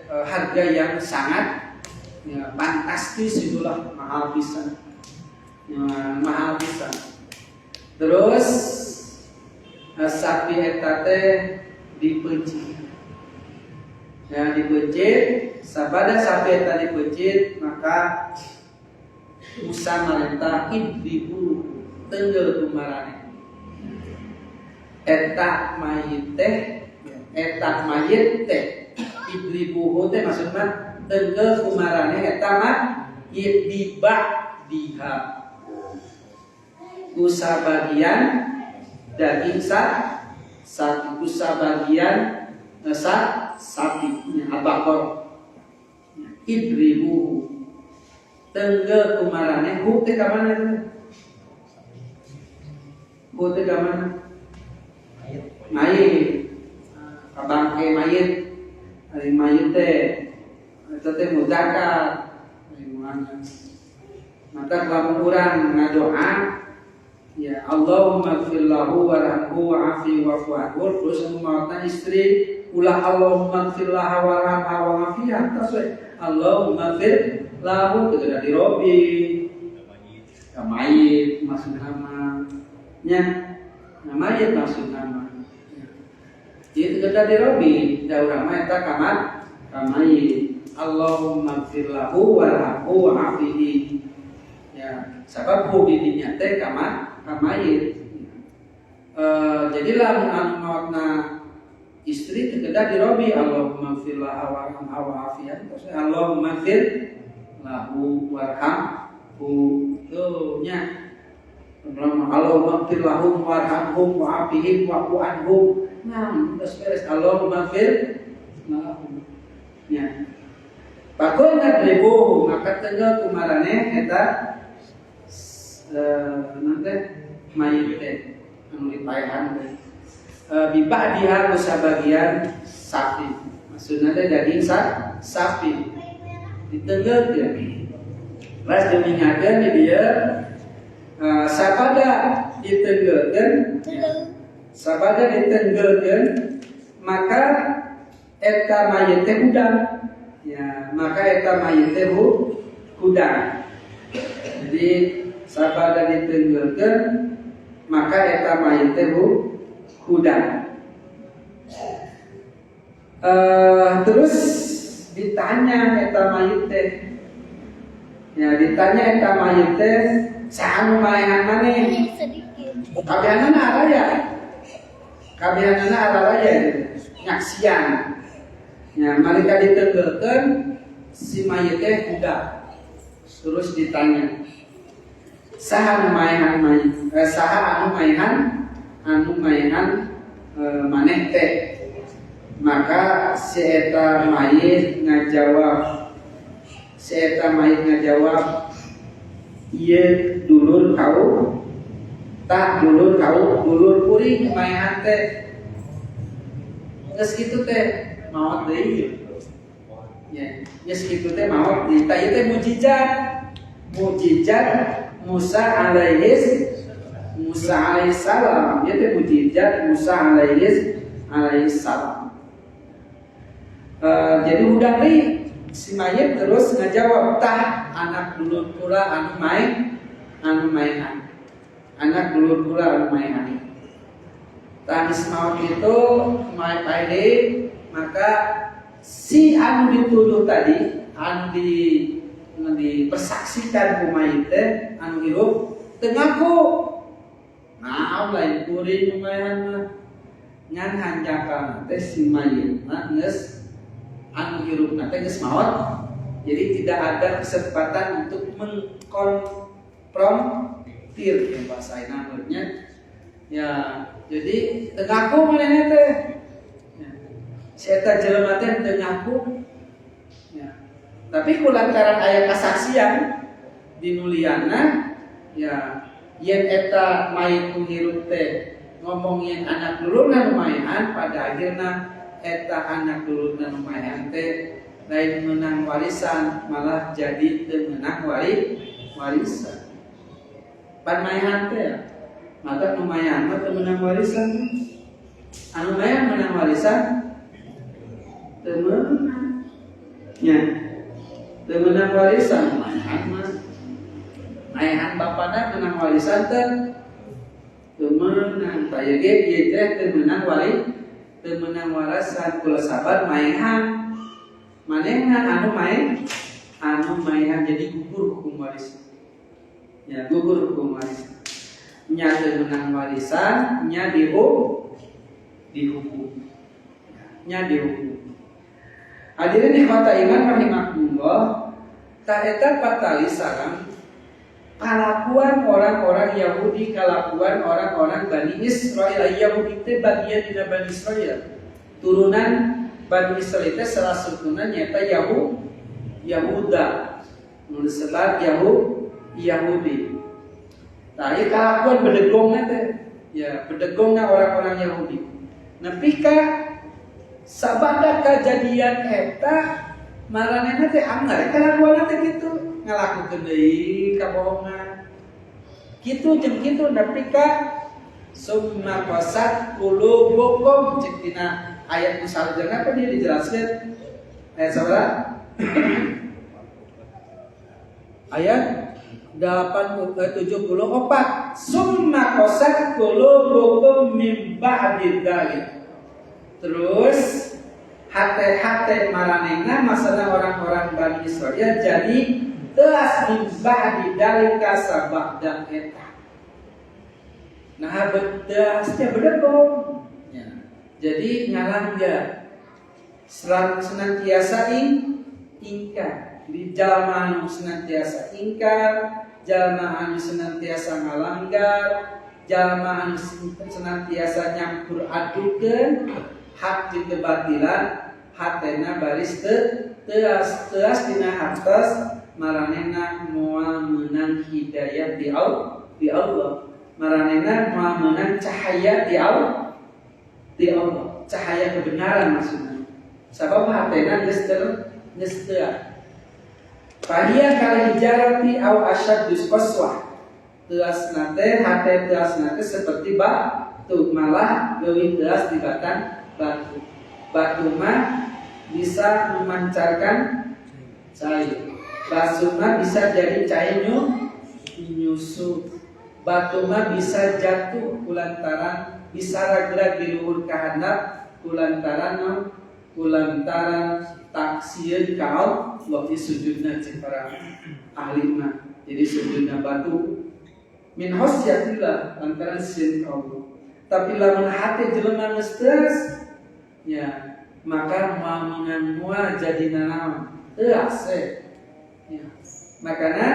harga yang sangat ya, fantastis itulah mahal pisan. Ya, mahal pisan. Terus sapi eta teh dipencit. Ya dipencit, sabada sapi eta dipencit maka Musa marentah ibu tenggel kumarane. Eta mayit teh ibu teh maksudna tenggel kumarane eta mah diba diha kusabagian daging sapi kusabagian sapi abakor idribu tenggel kumarane hu teh ka mana hu teh ka mana mayit kabangke mayit ari mayit teh eta teh mudzakkar maka lamun urang ngadoa ya Allahumma ighfir lahu warhamhu wa'afi wa'fu anhu terus mautna istri ulah Allahumma ighfir laha warhamha wa'afiha terus Allahumma ighfir lahu tegeda dirobi ka mayit maksud nama nya mayit maksud nama jadi tegeda dirobi da urang mah eta ka mayit Allahumma ighfir lahu warhamhu wa'afihi ya sabab didinya teh ka mayit jadilah anu mautna istri tegeda dirobi Allahumma ighfir laha warhamha wa'afiha Allahumma ighfir lahu warhamhu tuh nya Allahumma ighfir lahum warhamhum wa'afihim wa'fu anhum nah terus beres Allahumma ighfir lahum nya pakulna ribu maka tengah kumarane eta nanti mayit teh anu dipaehan teh biba'diha kusabagian sapi maksudna teh daging sapi ditenggeut ya Ras dimingatkeun di dieu sabada ditenggeulkeun sabada ditenggeulkeun maka eta mayit teh hudang ya maka eta mayit teh hudang. Jadi sabada ditenggeulkeun maka eta mayit teh hudang. Terus ditanya eta mayit teh ya ditanya eta mayit teh saha maehan maneh kabehanana araya nyaksian ya malika ditenggeulkeun si mayit teh hudang. Terus ditanya saha anu maehan maneh teh. Maka si eta mayit ngajawab ieu dulur kau dulur kuring maehan teh. Geus kitu teh maot deui ya geus kitu teh maot deui tah ieu teh mujizat Musa alaihi salam. Ieu teh mujizat Musa alaihi salam. Jadi udah nih si mayit terus ngajawab tah anak dulur kula anu maehan anak dulur kula anu maehan. Tah maut itu main paide maka si anu dituduh tadi anu dipersaksikan ku mayit teh anu hirup teu ngaku. Naon lain kuring maehan mah ngan hanjakan teh si mayit mah geus anu hirup nanti geus maot. Jadi tidak ada kesempatan untuk mengkonfrontir ya bahasa namanya ya. Jadi teu ngaku manehna teh ya. Si eta jelema teh teu ngaku ya. Tapi kulantaran aya kasaksian dinuliana ya yen eta mayit hirup teh ngomong yen anak dulurna lumayan pada akhirna eta anak dulurna lumayan teh lain menang warisan malah jadi teu meunang warisan. Pan maehan teh maka lumayan mah teu meunang warisan. Anu maehan meunang warisan teu meunang. Nya teu meunang warisan maehan mah. Maehan bapana meunang warisan teh teu meunang. Taya ge ieu teh teu meunang teu meunang warisan kula sabar maehan. Manehna anu maehan jadi gugur hukum warisan. Ya gugur hukum warisan. Nya teu meunang warisan, nya dihukum. Nya dihukum. Hadirin ikhwata iman rahimakumullah, ta eta patali sareng kalakuan orang-orang Yahudi, kalakuan orang-orang Bani Israil. Yahudi teh bagian dina Bani Israil. Turunan Bani Israil teh salah satunya nyata Yahuda. Nu disebut Yahudi. Nah, ieu kalakuan bedegongna teh. Ya, bedegongna orang-orang Yahudi. Nepi ka sabada kajadian eta maranehna teh anggar kalakuanna teh kitu, ngalakukeun deui kabohongan. Kitu jeung kitu nepi ka summa qasat qulubukum cek dina ayat musaljangan apa dia dijelaskan ayat sabaraha? Ayat 74. Summa qasat qulubukum min ba'di dzalik. Terus hate-hate maranehna masalah orang-orang Bani Israil jadi teas min ba'di dzalika sabada eta. Nah bedasnya bedegong. Jadi ngalangga senantiasa ingkar. Di jalma anu senantiasa ingkar, jalma anu senantiasa ngalanggar, jalma anu senantiasa nyampur adukeun hak di kebatilan, hatena baris teas dina hartos maranehna moal meunang hidayah di Allah. Maranehna moal meunang cahaya di Allah. Cahaya kebenaran maksudnya. Sabab hatena geus teu. Fahia kal hijarati au asyaddus qaswah. Teasna teh hate teasna teh seperti batu, malah leuwih teas dibatan batu. Batu mah bisa memancarkan cahaya. Batu mah bisa jadi cahaya nyusup. Batu mah bisa jatuh kulantaran bisa ragrag di luhur kahandap kulantaran taksieun kaot wa fi sujudna cek para ahli mah. Jadi sujudna batu min khosyatillah lantaran sin Allah. Tapi lamun hati jelema geus teuas ya maka muaminan mua jadi naon teuas ya. Makana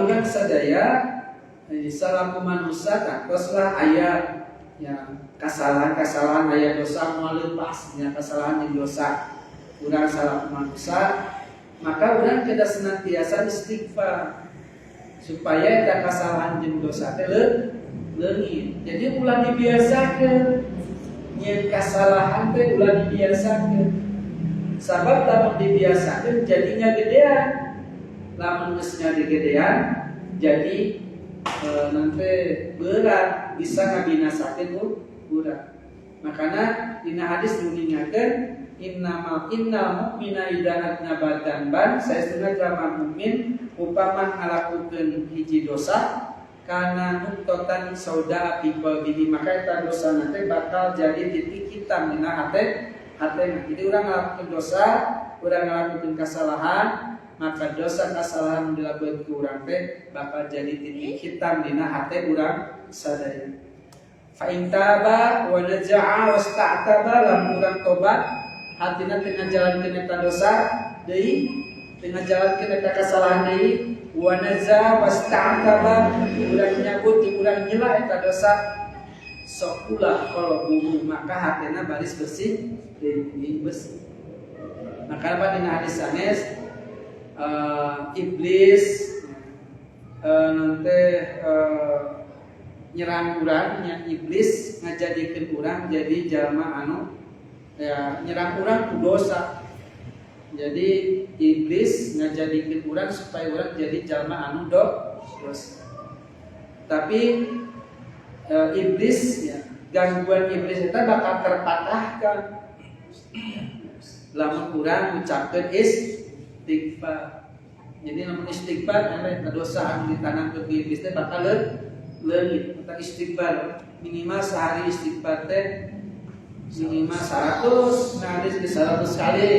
urang sadaya salaku manusia takoslah aya ya kesalahan aya dosa moal leupas ya kesalahan jeung dosa urang salaku manusia maka urang kedah senantiasa istighfar supaya eta kesalahan jeung dosa teh leungit. Jadi ulah dibiasakeun nyeun kasalahan teh ulah dibiasakeun. Sabab lamun dibiasakeun jadinya gedean. Lamun geus jadi gedean jadi nanti berat bisa ngabinasakeun urang. Makana dina hadis nuningakeun innal mu'mina idza adnaba dzamban saestuna jalma mukmin upama ngalakukeun hiji dosa kana nuqtatan sauda fi qalbihi maka eta dosa teh bakal jadi titik hitam dina hatena. Jadi urang ngalakukeun dosa, urang ngalakukeun kesalahan, maka dosa kesalahan dilakukan ke urang teh bakal jadi titik hitam dina hate urang sadaya. Fa in taba wa naja'a wasta'taba lamun urang tobat hatina teu ngajalankeun eta dosa deui teu ngajalankeun eta kasalahan deui wa naza wasta'taba urang nyabut urang nyela eta dosa sokulah qalbuhu maka hatena baris bersih deui bersih. Maka apa dina hadis sanes iblis nanti nyerang urang nya iblis ngajadikeun urang jadi jalma anu ya nyerang urang ku dosa. Jadi iblis ngajadikeun urang supaya urang jadi jalma anu dosa. Tapi iblis ya gangguan iblis itu bakal terpatahkan lamun urang ngucapkeun istighfar. Jadi lamun istighfar eta dosa anu ditanamkeun ku iblis teh bakal leungit. Maka istighfar minimal sehari istighfar teh minimal 100 hadis di 100 kali.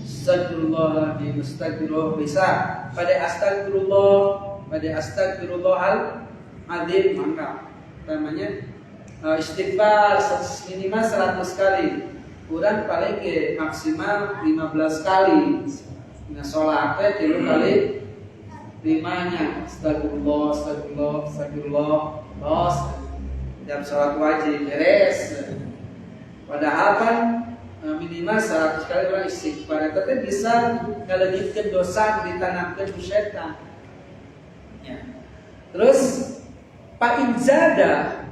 Astagfirullahaladzim, astagfirullah bisa. Pada astagfirullahal azim maka namanya istighfar minimal 100 kali. Kurang paling ke maksimal 15 kali. Nah sholat teh 3 kali 5-nya astagfirullah bos jam sholat wajib beres. Padahal kan minimal 100 kali orang istighfar tapi bisa ngaleungitkeun dosa ditanamkeun ku setan ya. Terus fa inzada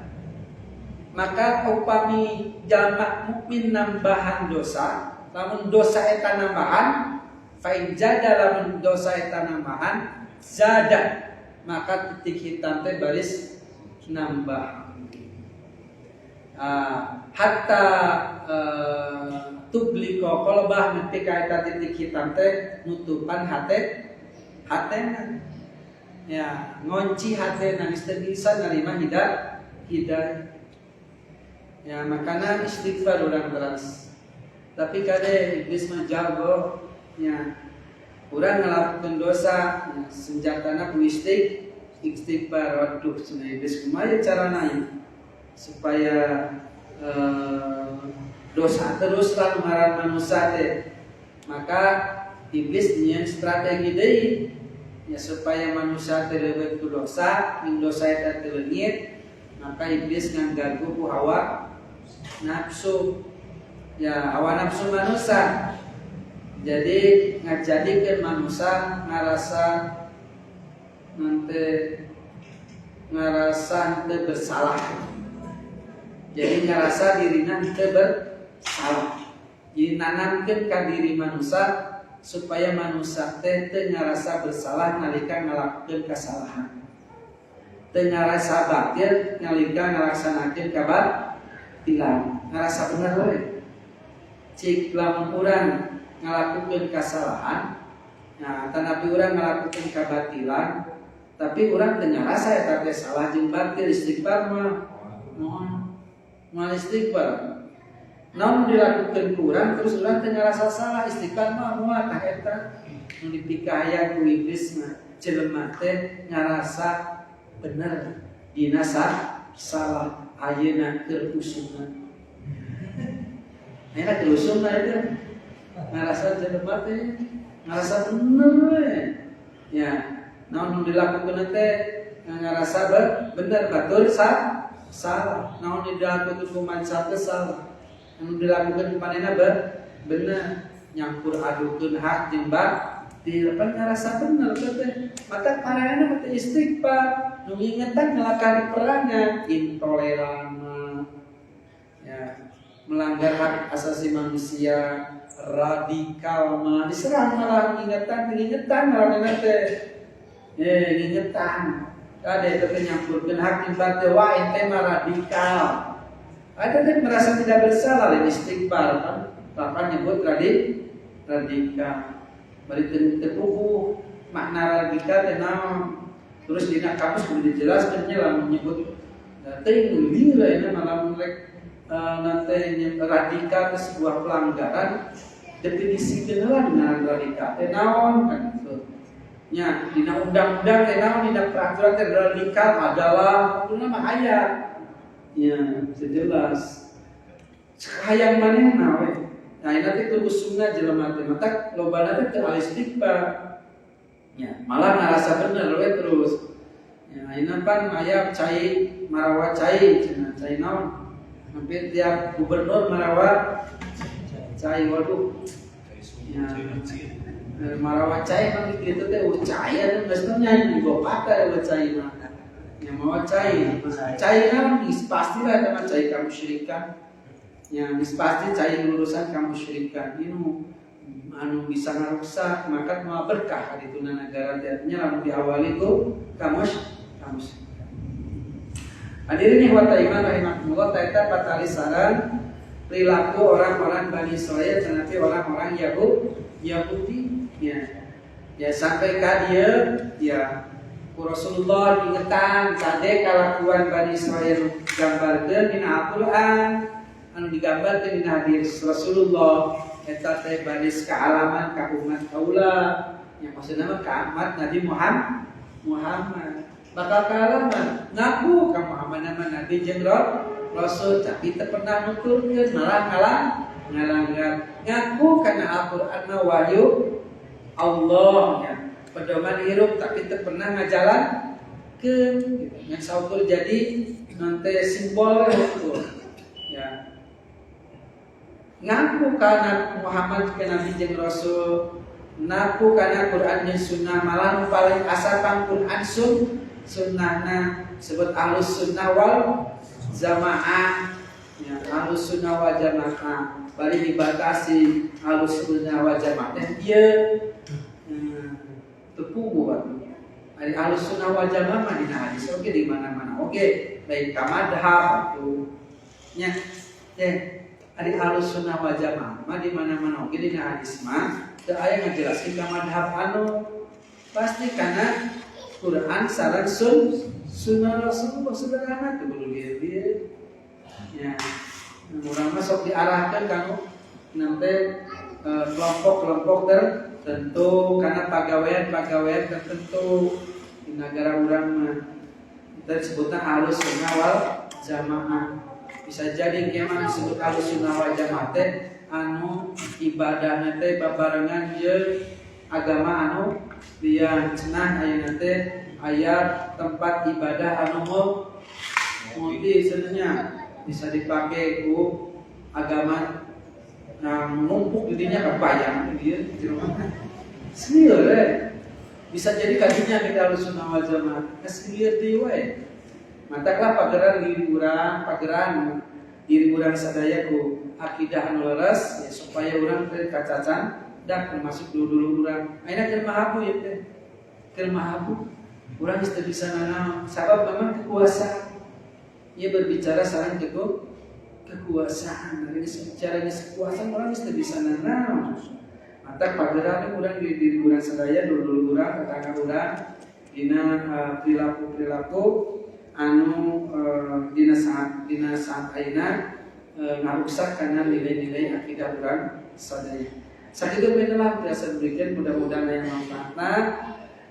maka upami jalma mukmin nambahan dosa lamun dosa eta nambahan fa inzada lamun dosa eta nambahan zada maka titik hitam teh baris nambah hatta tubliko qalbah nepi ka eta titik hitam teh nutupan hatena ya ngonci hatena geus teu bisa narima hidayah ya makana istighfar urang teras. Tapi kade iblis mah jago ya urang ngalakukeun dosa ya, senjatana ku istighfar. Waduh cenah iblis kumaha carana ya supaya dosa terus lalu ngaran manusia teh. Maka iblis nyieun strategi deui ya supaya manusia teh leuweung ku dosa, ing dosa eta teu leungit, maka iblis nganggagu ku hawa nafsu. Ya hawa nafsu manusia. Jadi ngajadikeun manusia ngarasa teu bersalah. Jadi ngerasa dirina teu bersalah. Jadi nanamkeun ka diri manusia supaya manusia teh teu ngarasa bersalah nalika ngalakukeun kasalahan. Teu ngarasa batil nalika ngalaksanakeun kabatilan. Ngarasa bener we. Cik lamun urang ngalakukeun kasalahan, nah tanapi urang ngalakukeun kabatilan, tapi urang teu ngarasa eta teh salah jeung batil. Istighfar mah moal istighfar. Namun dilakukan kurang terus orang teu ngarasa salah, istighfar mah moal tah eta nu dipikahaya ku iblis mah jelema teh ngarasa bener dina salah ayeuna keur usumna. Ayeuna keur usumna itu ngarasa jelema teh ngarasa bener we. Ya, namun dilakukan teh ngarasa bener batur salah. Namun dilakukan kumansa teh salah. Anu dilakukan panena bener nyampur adukeun hak jeung batil pan ngarasa bener teh maka paranana teh istighfar nu ngingetan ngelakani perangan intoleran ya melanggar hak asasi manusia radikal mah diserang malah ngingetan paranana teh ngingetan kade teh nyampurkeun hak jeung batil wah ente mah radikal. Ada yang merasa tidak bersalah dan istighfar kan, bahkan nyebut radikal. Balik tepuh makna radikal tenang. Terus dina kamus sudah dijelaskannya lah menyebut teuing lira ini malah mereka nanti radikal ke sebuah pelanggaran. Definisi kenal dengan radikal tenang kan itu. Ya, dina undang-undang tenang dina peraturan radikal adalah itu nama ayat. Ya, sejelas. Hayang manehna we. Nah, ini nanti kulusuna jelema teh mata lobana teh teu istighfar. Ya, malah ngarasa bener we terus. Ya, ayeuna pan aya cai marawa cai cenah cai naon. Hampir tiap gubernur marawa cai waduh. Ya, marawa cai mah kitu teh cai anu geus nyanyi bopata we cai mah. Yang mau cai kan pastilah dengan cai kamu syirikan. Yang pasti cai urusan kamu syirikan ini anu bisa ngarusak maka mau berkah di tuna negara artinya lamun diawali ku kamu hadirin wa ta'iman rahimahumullah taeta patali saran perilaku orang-orang Bani Israil tetapi orang-orang Yahudi ya sampai ka dieu ya Rasulullah diingetan kade kalakuan Bani Israil gambarkeun dina Al-Qur'an anu digambarkeun dina hadis Rasulullah eta teh baris kaalaman ka umat kaula yang maksudna mah ka umat Nabi Muhammad bakal kaalaman ngaku ka Muhammad nama Nabi jeung Rasul tapi teu pernah nuturkeun malah ngalanggar ngaku kana Al-Qur'an mah wahyu Allah ya pedoman hirup tapi teu pernah ngajalan ke yang saukur jadi nanti simbol itu ya ngaku kana Muhammad ke Nabi jeung Rasul ngaku kana Quran jeung Sunnah malah paling asalkan Quran sunnahna sebut ahlus sunnah wal jamaah ya ahlus sunnah wal jamaah bari dibatasi ahlus sunnah wal jamaah teh ieu tepuh dari ahlus sunnah wal jamaah mah dina hadis oke di mana-mana oke baik ka madhab itu nya dari ahlus sunnah wal jamaah mah di mana-mana oke dina hadis mah teu aya ngajelaskeun ka madhab anu pasti kana Quran sareng sunnah Rasulullah sederhana teu kudu lieu ya urang mah sok diarahkeun kanu nanti kelompok-kelompok tertentu karena pegawaian tertentu di negara urang mah kita disebutna ahlus sunnah wal jamaah. Bisa jadi kiamat disebut ahlus sunnah wal jamaah teh anu ibadahna teh babarengan jeung agama anu lian cenah ayeuna teh aya tempat ibadah anu multi sebenarnya bisa dipakai ku agama numpuk dirinya kebayang dia senior bisa jadi kajinya kita harus sunnah wal jamaah senior deui we mantaklah pageran diri urang sadaya ku akidah anu leres ya, supaya urang teu kacacan dak termasuk dulu orang ayeuna keur mahabu ya teh keur mahabu urang geus teu bisa nanaon sabab memang kekuasaan ia berbicara sareng kekuasaan dari bicara kekuasaan orang geus teu bisa nanaon mata pageran urang di diri urang sadaya dulu urang tetangga urang dina perilaku anu dina saat ayeuna ngaruksak karena nilai-nilai akidah urang sadaya. Sakitu benelah biasa demikian mudah-mudahan yang manfaatna.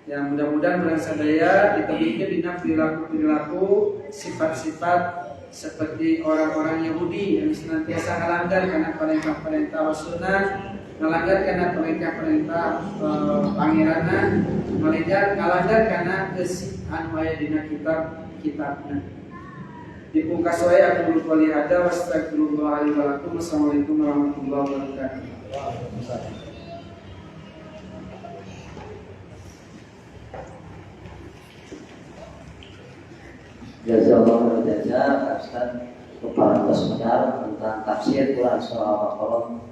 Ya mudah-mudahan urang sadaya ditemikeun dina perilaku sifat-sifat seperti orang-orang Yahudi yang senantiasa ngalanggar karena perintah-perintah Rasulna, ngalanggar karena perintah-perintah pangeranna, ngalanggar karena anu aya dina kitabna. Dipungkas wae aku qouli hada wastaghfirullah li wa lakum. Assalamualaikum warahmatullahi wabarakatuh. Jazakallahu khairan Ustaz kepada tentang tafsir Quran surah Al-Baqarah.